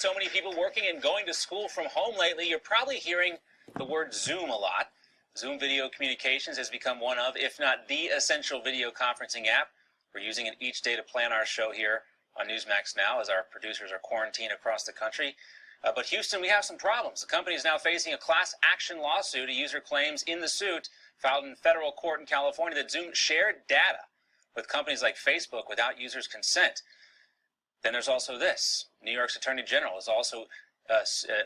So many people working and going to school from home lately, you're probably hearing the word Zoom a lot. Zoom Video Communications has become one of, if not the essential video conferencing app. We're using it each day to plan our show here on Newsmax now as our producers are quarantined across the country. But Houston, we have some problems. The company is now facing a class action lawsuit. A user claims in the suit filed in federal court in California that Zoom shared data with companies like Facebook without users' consent. Then there's also this. New York's Attorney General is also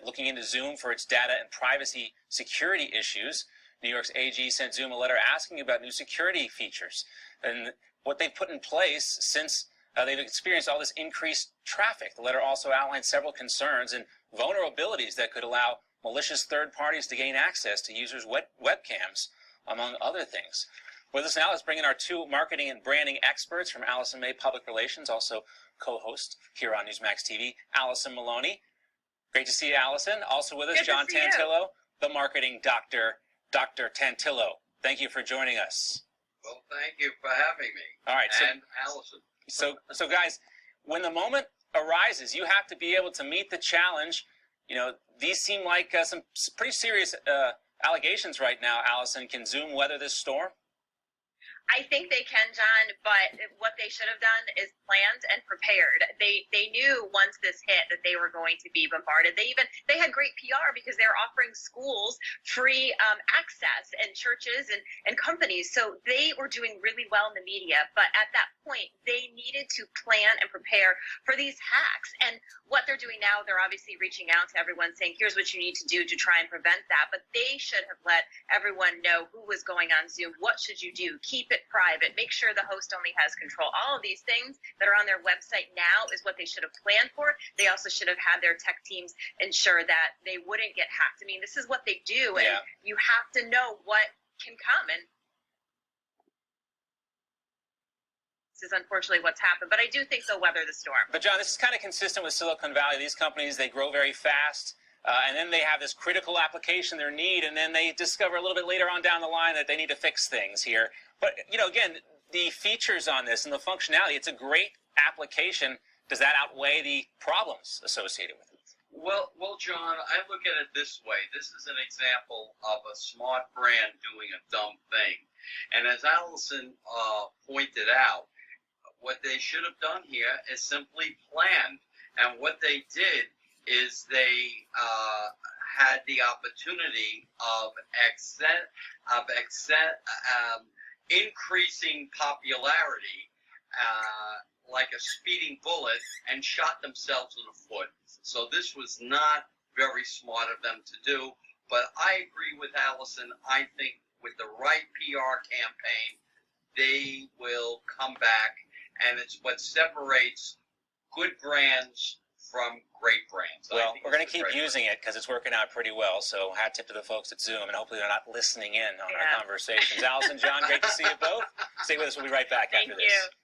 looking into Zoom for its data and privacy security issues. New York's AG sent Zoom a letter asking about new security features and what they've put in place since they've experienced all this increased traffic. The letter also outlined several concerns and vulnerabilities that could allow malicious third parties to gain access to users' webcams, among other things. With us now, let's bring in our two marketing and branding experts from Alison May Public Relations, also co-host here on Newsmax TV, Alison Maloni. Great to see you, Alison. Also with us, John Tantillo, the marketing doctor, Dr. Tantillo. Thank you for joining us. Well, thank you for having me. All right. And Alison. So guys, when the moment arises, you have to be able to meet the challenge. You know, these seem like some pretty serious allegations right now, Alison. Can Zoom weather this storm? I think they can, John, but what they should have done is planned and prepared. They knew once this hit that they were going to be bombarded. They had great PR because they were offering schools free access and churches and companies. So they were doing really well in the media. But at that point, they needed to plan and prepare for these hacks. And what they're doing now, they're obviously reaching out to everyone saying, here's what you need to do to try and prevent that. But they should have let everyone know who was going on Zoom. What should you do? Keep it private. Make sure the host only has control. All of these things that are on their website now is what they should have planned for. They also should have had their tech teams ensure that they wouldn't get hacked. I mean, this is what they do, and you have to know what can come. And this is unfortunately what's happened, but I do think they'll weather the storm. But John, this is kind of consistent with Silicon Valley. These companies, they grow very fast. And then they have this critical application they need, and then they discover a little bit later on down the line that they need to fix things here. But, you know, again, the features on this and the functionality, it's a great application. Does that outweigh the problems associated with it? Well, John, I look at it this way. This is an example of a smart brand doing a dumb thing. And as Alison pointed out, what they should have done here is simply planned. And what they did is they had the opportunity of increasing popularity like a speeding bullet and shot themselves in the foot. So this was not very smart of them to do. But I agree with Alison. I think with the right PR campaign, they will come back. And it's what separates good brands from great brands. Well, we're going to keep using it because it's working out pretty well. So hat tip to the folks at Zoom, and hopefully they're not listening in on our conversations. Alison, John, great to see you both. Stay with us. We'll be right back after this. Thank you.